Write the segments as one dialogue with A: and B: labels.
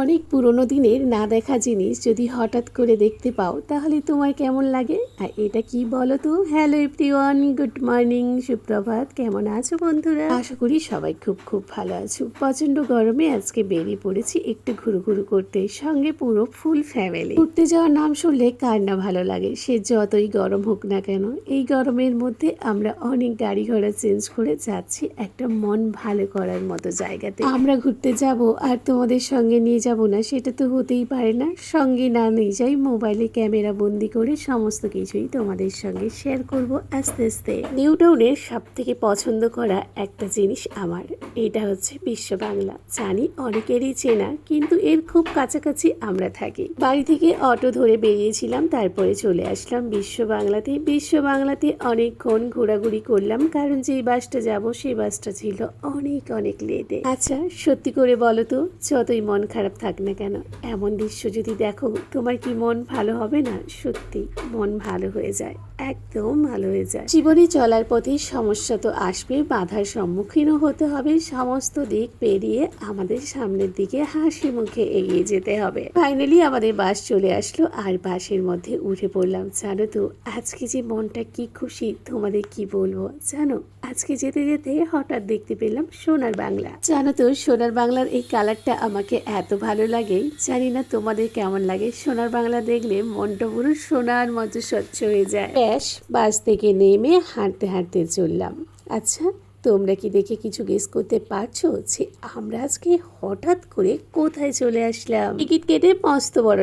A: অনেক পুরনো দিনের না দেখা জিনিস যদি হঠাৎ করে দেখতে পাও তাহলে তোমার কেমন লাগে? আর এটা কি বলো তো? হ্যালো এভরিওয়ান, গুড মর্নিং, সুপ্রভাত। কেমন আছো বন্ধুরা? আশা করি সবাই খুব খুব ভালো আছো। প্রচন্ড গরমে আজকে বেরিয়ে পড়েছি একটু ঘুরু করতে, সঙ্গে পুরো ফুল ফ্যামিলি। ঘুরতে যাওয়ার নাম শুনলে কার না ভালো লাগে, সে যতই গরম হোক না কেন। এই গরমের মধ্যে আমরা অনেক গাড়ি ঘোড়া চেঞ্জ করে যাচ্ছি একটা মন ভালো করার মতো জায়গাতে। আমরা ঘুরতে যাব আর তোমাদের সঙ্গে নিয়ে যাব না, সেটা তো হতেই পারে না। সঙ্গে না নিয়ে যাই, মোবাইলে ক্যামেরা বন্দি করে সমস্ত কিছুই তোমাদের সঙ্গে শেয়ার করব আস্তে আস্তে। নিউ টাউনের সব থেকে পছন্দ করা একটা জিনিস আমার, এটা হচ্ছে বিশ্ব বাংলা। জানি অনেকেরই চেনা, কিন্তু এর খুব কাছাকাছি আমরা থাকি। বাড়ি থেকে অটো ধরে বেরিয়েছিলাম, তারপরে চলে আসলাম বিশ্ব বাংলাতে। বিশ্ব বাংলাতে অনেকক্ষণ ঘোরাঘুরি করলাম, কারণ যেই বাসটা যাব সেই বাসটা ছিল অনেক অনেক লেটে। আচ্ছা সত্যি করে বলো তো, যতই মন খারাপ থাক না কেন, এমন দৃশ্য যদি দেখো তোমার কি মন ভালো হবে না? সত্যি মন ভালো হয়ে যায়, একদম ভালো হয়ে যায়। জীবনে চলার পথে সমস্যা তো আসবে, বাধার সম্মুখীনও হতে হবে। সমস্ত দিক পেরিয়ে আমাদের সামনের দিকে হাসি মুখে এগিয়ে যেতে হবে। ফাইনালি আমাদের বাস চলে আসলো আর বাসের মধ্যে উঠে পড়লাম। জানো তো আজকে যে মনটা কি খুশি, তোমাদের কি বলবো। জানো আজকে যেতে যেতে হঠাৎ দেখতে পেলাম সোনার বাংলা। জানো তো সোনার বাংলার এই কালারটা আমাকে এত ভালো লাগে, জানি না তোমাদের কেমন লাগে। সোনার বাংলা দেখলে মনটা পুরো সোনার মতো স্বচ্ছ হয়ে যায়। ব্যাস বাস থেকে নেমে হাঁটতে হাঁটতে চললাম। আচ্ছা তোমরা কি দেখে কিছু গেস করতে পারছো যে আমরা আজকে হঠাৎ করে কোথায় চলে আসলাম? টিকিট কেটে মস্ত বড়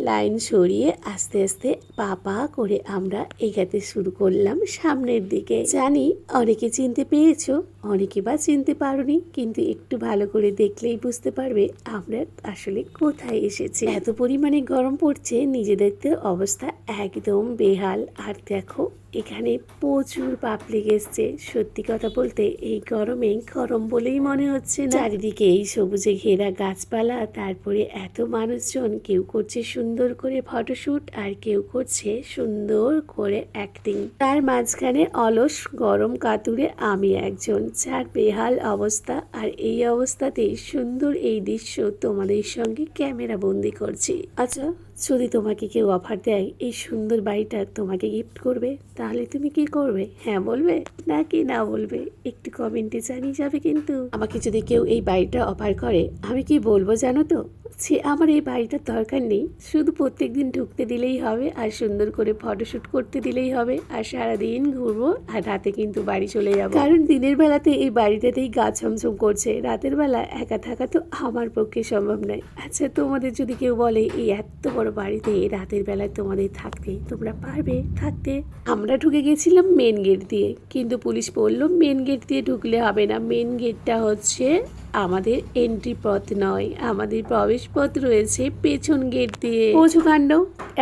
A: লাইন সরিয়ে আস্তে আস্তে পা করে আমরা এগাতে শুরু করলাম সামনের দিকে। জানি অনেকে চিনতে পেরেছো, অনেকে বা চিনতে পারোনি, কিন্তু একটু ভালো করে দেখলেই বুঝতে পারবে আমরা আসলে কোথায় এসেছি। এত পরিমাণে গরম পড়ছে, নিজেদের তো অবস্থা একদম বেহাল। আর দেখো এখানে প্রচুর পাবলিক এসছে। সত্যি কথা বলতে এই গরমে গরম বলেই মনে হচ্ছে না। চারিদিকে এই সবুজে ঘেরা গাছপালা, তারপরে এত মানুষজন, কেউ করছে সুন্দর করে ফটোশুট আর কেউ করছে সুন্দর করে অ্যাক্টিং। তার মাঝখানে অলস গরম কাতুরে আমি একজন, যার বেহাল অবস্থা। আর এই অবস্থাতেই সুন্দর এই দৃশ্য তোমাদের সঙ্গে ক্যামেরা বন্দি করছি। আচ্ছা যদি তোমাকে কেউ অফার দেয় এই সুন্দর বাড়িটা তোমাকে গিফট করবে, তাহলে তুমি কি করবে? হ্যাঁ বলবে নাকি না বলবে একটু কমেন্টে জানিয়ে যাবে। কিন্তু আমাকে যদি কেউ এই বাড়িটা অফার করে, আমি কি বলবো জানো তো? সে আমার এই বাড়িটার দরকার নেই, শুধু প্রত্যেকদিন ঢুকতে দিলেই হবে আর সুন্দর করে ফটোশুট করতে দিলেই হবে, আর সারাদিন ঘুরবো আর রাতে কিন্তু বাড়ি চলে যাবো। কারণ দিনের বেলাতে এই বাড়িটাতেই গা ছমছম করছে, রাতের বেলা একা থাকা তো আমার পক্ষে সম্ভব নয়। আচ্ছা তোমাদের যদি কেউ বলে এই এত বড় বাড়িতে রাতের বেলায় তোমাদের থাকতে, তোমরা পারবে থাকতে? আমরা ঢুকে গেছিলাম মেন গেট দিয়ে, কিন্তু পুলিশ বললো মেন গেট দিয়ে ঢুকলে হবে না, মেন গেটটা হচ্ছে আমাদের এন্ট্রি পথ নয়, আমাদের প্রবেশ পথ রয়েছে পেছন গেট দিয়ে। কাণ্ড,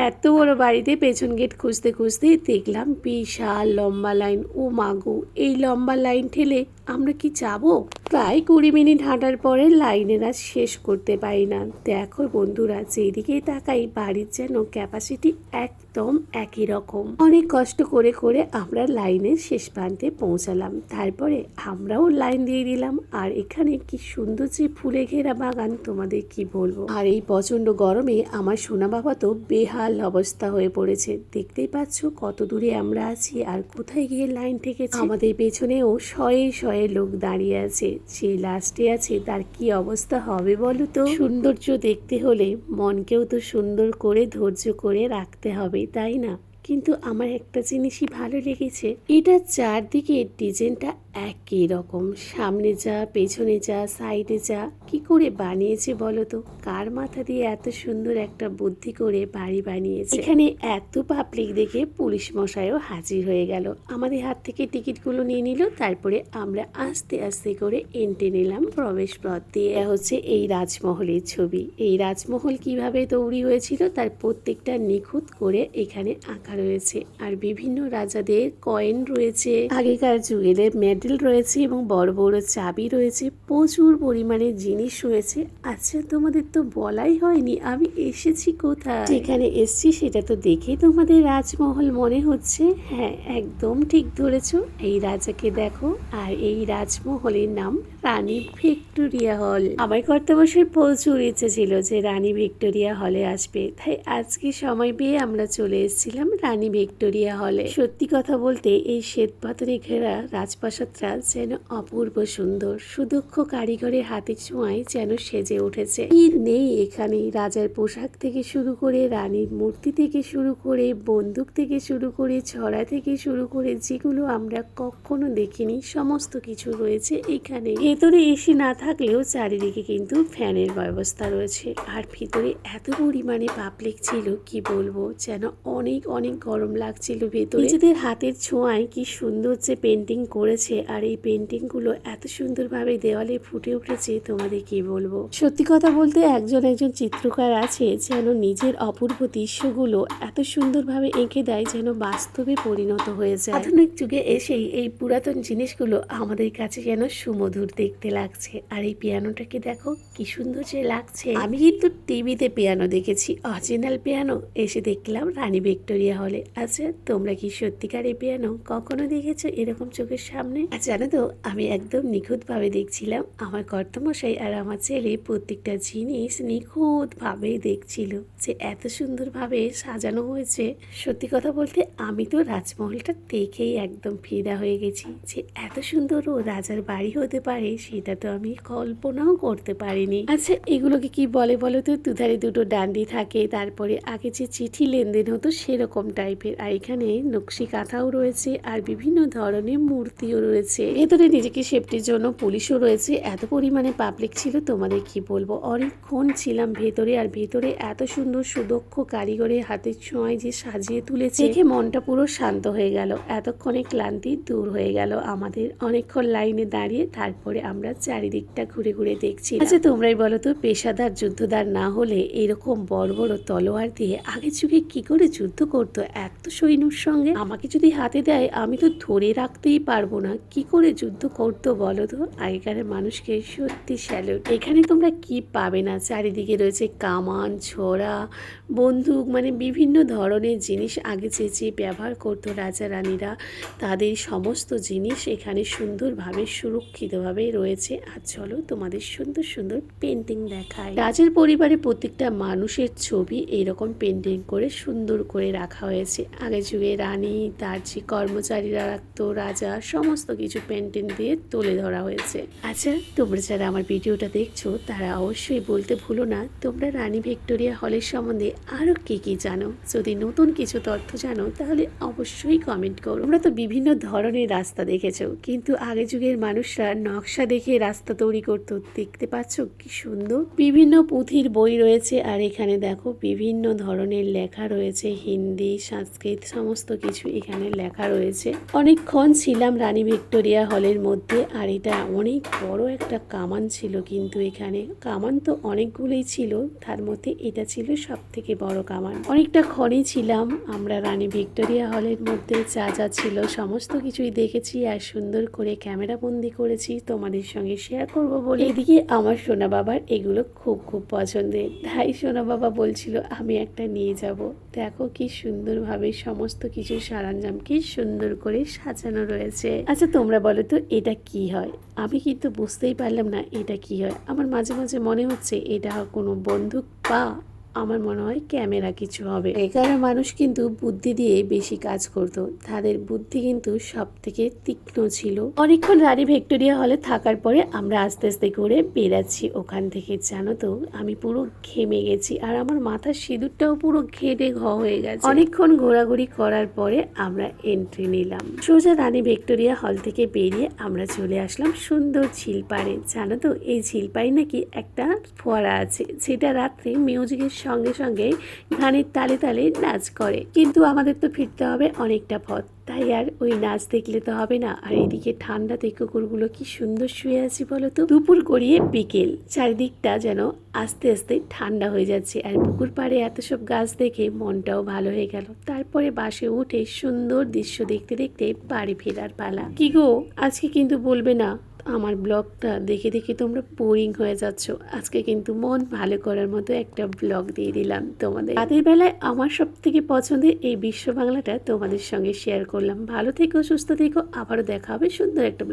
A: এত বড় বাড়িতে পেছন গেট খুঁজতে খুঁজতে দেখলাম বিশাল লম্বা লাইন। ও মাগো, এই লম্বা লাইন ঠেলে আমরা কি যাব? প্রায় 20 মিনিট হাঁটার পরে লাইনের আজ শেষ করতে পারি না। দেখো বন্ধুরা, যেদিকেই তাকাই বাড়ির যেন ক্যাপাসিটি একদম একই রকম। অনেক কষ্ট করে করে আমরা লাইনের শেষ প্রান্তে পৌঁছালাম, তারপরে আমরাও লাইন দিয়ে দিলাম। আর এখানে কি সুন্দর যে ফুলে ঘেরা বাগান, তোমাদের কি বলবো। আর এই প্রচন্ড গরমে আমার সোনা বাবা তো বেহাল অবস্থা হয়ে পড়েছে। দেখতেই পাচ্ছ কত দূরে আমরা আছি আর কোথায় গিয়ে লাইন ঠেকেছে। আমাদের পেছনেও শয়ে শয়ে লোক দাঁড়িয়ে আছে, যে লাস্টে আছে তার কি অবস্থা হবে বলো তো? সৌন্দর্য দেখতে হলে মনকেও তো সুন্দর করে ধৈর্য করে রাখতে হবে, তাই না? কিন্তু আমার একটা জিনিসই ভালো লেগেছে, এটা চারদিকে ডিজাইনটা একই রকম, সামনে যা পেছনে যা সাইডে যা, কি করে বানিয়েছে বলো তো? কার মাথা দিয়ে এত সুন্দর একটা বুদ্ধি করে বাড়ি বানিয়েছে? এখানে এত পাবলিক দেখে পুলিশ মশাইও হাজির হয়ে গেল, আমাদের হাত থেকে টিকিটগুলো নিয়ে নিল। তারপরে আমরা আস্তে আস্তে করে এন্ট্রি নিলাম প্রবেশ পথ দিয়ে। হচ্ছে এই রাজমহলের ছবি। এই রাজমহল কিভাবে তৈরি হয়েছিল তার প্রত্যেকটা নিখুঁত করে এখানে আঁকা রয়েছে। আর বিভিন্ন রাজাদের কয়েন রয়েছে, আগেকার যুগের হ্যান্ডেল রয়েছে এবং বড় বড় চাবি রয়েছে, প্রচুর পরিমাণে জিনিস রয়েছে। আচ্ছা, তোমাদের তো বলাই হয়নি আমি এসেছি কোথায়। যেখানে এসছি সেটা তো দেখে তোমাদের রাজমহল মনে হচ্ছে। হ্যাঁ, একদম ঠিক ধরেছ। এই রাজাকে দেখো, আর এই রাজমহলের নাম রানী ভিক্টোরিয়া হল। আমার কর্তামশাইয়ের প্রচুর ইচ্ছে ছিল যে রানী ভিক্টোরিয়া হলে আসবে, তাই আজকে সময় পেয়ে আমরা চলে এসেছিলাম রানী ভিক্টোরিয়া হলে। সত্যি কথা বলতে এই শ্বেত পাথরে ঘেরা রাজপ্রাসাদটা যেন অপূর্ব সুন্দর, সুদক্ষ কারিগরের হাতের ছোঁয়ায় যেন সেজে উঠেছে। কি নেই এখানে, রাজার পোশাক থেকে শুরু করে, রানীর মূর্তি থেকে শুরু করে, বন্দুক থেকে শুরু করে, ছড়া থেকে শুরু করে, যেগুলো আমরা কখনো দেখিনি সমস্ত কিছু রয়েছে এখানে। ভেতরে এসি না থাকলেও চারিদিকে কিন্তু ফ্যানের ব্যবস্থা রয়েছে। আর ভিতরে এত পরিমাণে পাবলিক ছিল কি বলবো, যেন অনেক অনেক গরম লাগছিল ভেতরে। নিজেদের হাতের ছোঁয়ায় কি সুন্দর যে পেন্টিং করেছে, আর এই পেন্টিং গুলো এত সুন্দরভাবে দেওয়ালে ফুটে উঠেছে তোমাদের কি বলবো। সত্যি কথা বলতে একজন চিত্রকার আছে যেন নিজের অপূর্ব দৃশ্যগুলো এত সুন্দরভাবে এঁকে দেয় যেন বাস্তবে পরিণত হয়ে যায়। আধুনিক যুগে এসেই এই পুরাতন জিনিসগুলো আমাদের কাছে যেন সুমধুর দেখতে লাগছে। আর এই পিয়ানোটাকে দেখো কি সুন্দর যে লাগছে। আমি কিন্তু টিভিতে পিয়ানো দেখেছি, অরিজিনাল পিয়ানো এসে দেখলাম রানী ভিক্টোরিয়া হলে। আচ্ছা, তোমরা কি সত্যিকার এই পিয়ানো কখনো দেখেছো এরকম চোখের সামনে? আর জানো তো, আমি একদম নিখুঁত ভাবে দেখছিলাম, আমার কর্তামশাই আর আমার ছেলে প্রত্যেকটা জিনিস নিখুঁত ভাবে দেখছিল যে এত সুন্দর ভাবে সাজানো হয়েছে। সত্যি কথা বলতে আমি তো রাজমহলটা দেখেই একদম ফিদা হয়ে গেছি, যে এত সুন্দর ও রাজার বাড়ি হতে পারে সেটা তো আমি কল্পনাও করতে পারিনি। আচ্ছা, এগুলোকে কি বলে বলো তো? দুধারে দুটো ডান্ডি থাকে, তারপরে আগে যে চিঠি লেনদেন হতো সেরকম টাইপের। আর এখানে নকশি কাঁথাও রয়েছে আর বিভিন্ন ধরনের মূর্তিও রয়েছে। ভেতরে নিজেকে সেফটির জন্য পুলিশও রয়েছে। এত পরিমাণে পাবলিক ছিল তোমাদের কি বলবো, অনেকক্ষণ ছিলাম ভেতরে। আর ভেতরে এত সুন্দর সুদক্ষ কারিগরের হাতের ছোঁয়ায় যে সাজিয়ে তুলেছে, দেখে মনটা পুরো শান্ত হয়ে গেল। এতক্ষণে ক্লান্তি দূর হয়ে গেল আমাদের। অনেকক্ষণ লাইনে দাঁড়িয়ে তারপরে আমরা চারিদিকটা ঘুরে ঘুরে দেখছি। আচ্ছা, তোমরাই বলো তো, পেশাদার যুদ্ধদার না হলে এরকম বড় বড় তলোয়ার দিয়ে আগের যুগে কি করে যুদ্ধ করতো এত সৈন্যর সঙ্গে? আমাকে যদি হাতে দেয় আমি তো ধরে রাখতেই পারবো না, কি করে যুদ্ধ করতো বলো তো। আগেকার মানুষকে সত্যি স্যালুট। এখানে তোমরা কি পাবে না, চারিদিকে রয়েছে কামান, ছোড়া, বন্দুক, মানে বিভিন্ন ধরনের জিনিস আগে যে ব্যবহার করতো রাজা রানীরা, তাদের সমস্ত জিনিস এখানে সুন্দরভাবে সুরক্ষিতভাবে রয়েছে। আর চলো তোমাদের সুন্দর সুন্দর পেন্টিং দেখায়। রাজের পরিবারে প্রত্যেকটা মানুষের ছবি এরকম পেন্টিং করে সুন্দর করে রাখা হয়েছে। আগের যুগে রানী, তার যে কর্মচারীরা রাখতো, রাজা, সমস্ত কিছু পেন্টিং দিয়ে তুলে ধরা হয়েছে। আচ্ছা, তোমরা যারা আমার ভিডিওটা দেখছো তারা অবশ্যই বলতে ভুলো না তোমরা রানী ভিক্টোরিয়া হলের সম্বন্ধে আরো কি কি জানো। যদি নতুন কিছু তথ্য জানো তাহলে অবশ্যই কমেন্ট করো। তোমরা তো বিভিন্ন ধরনের রাস্তা দেখেছো, কিন্তু আগে যুগের মানুষরা নকশা দেখে রাস্তা তৈরি করতো। দেখতে পাচ্ছ কি সুন্দর বিভিন্ন পুঁথির বই রয়েছে। আর এখানে দেখো বিভিন্ন ধরনের লেখা রয়েছে, হিন্দি, সংস্কৃত, সমস্ত কিছু এখানে লেখা রয়েছে। অনেকক্ষণ ছিলাম রানী ভিক্টোরিয়া হলের মধ্যে। আর এটা অনেক বড় একটা কামান ছিল, কিন্তু এখানে কামান তো অনেকগুলোই ছিল, তার মধ্যে এটা ছিল সব থেকে বড় কামান। অনেকটা ক্ষণই ছিলাম আমরা রানী ভিক্টোরিয়া হলের মধ্যে। যা যা ছিল সমস্ত কিছুই দেখেছি আর সুন্দর করে ক্যামেরা বন্দি করেছি তোমাদের সঙ্গে শেয়ার করব বলে। এদিকে আমার সোনা বাবার এগুলো খুব খুব পছন্দের, তাই সোনা বাবা বলছিল আমি একটা নিয়ে যাব। দেখো কি সুন্দরভাবে সমস্ত কিছু সরঞ্জাম কি সুন্দর করে সাজানো রয়েছে। আচ্ছা, তোমরা বলো তো এটা কি হয়? আমি কিন্তু বুঝতেই পারলাম না এটা কি হয়। আমার মাঝে মাঝে মনে হচ্ছে এটা কোনো বন্দুক বা আমার মনে হয় ক্যামেরা কিছু হবে। এখানে মানুষ কিন্তু বুদ্ধি দিয়ে বেশি কাজ করত, তাদের বুদ্ধি কিন্তু সব থেকে তীক্ষ্ণ ছিল। অনেকক্ষণ রানী ভিক্টোরিয়া হলে থাকার পরে আমরা আস্তে আস্তে করে বেরাচ্ছি ওখান থেকে। জানো তো, আমি পুরো ঘেমে গেছি আর আমার মাথার সিঁদুরটাও পুরো ঘেটে হয়ে গেছে। অনেকক্ষণ ঘোরাঘুরি করার পরে আমরা এন্ট্রি নিলাম। সোজা রানী ভিক্টোরিয়া হল থেকে বেরিয়ে আমরা চলে আসলাম সুন্দর ঝিলপাড়ে। জানো তো, এই ঝিলপাড়ে নাকি একটা ফোয়ারা আছে, যেটা রাত্রে মিউজিকের সঙ্গে সঙ্গে গানের তালে তালে নাচ করে। কিন্তু আমাদের তো ফিরতে হবে অনেকটা পথ, তাই আর ওই নাচ দেখলে তো হবে না। আর এদিকে ঠান্ডাতে কুকুরগুলো কি সুন্দর শুয়ে আছে বলো তো। দুপুর গড়িয়ে বিকেল, চারিদিকটা যেন আস্তে আস্তে ঠান্ডা হয়ে যাচ্ছে। আর পুকুর পাড়ে এত সব গাছ দেখে মনটাও ভালো হয়ে গেল। তারপরে বাসে উঠে সুন্দর দৃশ্য দেখতে দেখতে বাড়ি ফেরার পালা। কি গো, আজকে কিন্তু বলবে না আমার ব্লগটা দেখে দেখে তোমরা বোরিং হয়ে যাচ্ছ। আজকে কিন্তু মন ভালো করার মতো একটা ব্লগ দিয়ে দিলাম তোমাদের। রাতের বেলায় আমার সব থেকে পছন্দের এই বিশ্ব বাংলাটা তোমাদের সঙ্গে শেয়ার করলাম। ভালো থেকো, সুস্থ থেকো, আবারও দেখা হবে সুন্দর একটা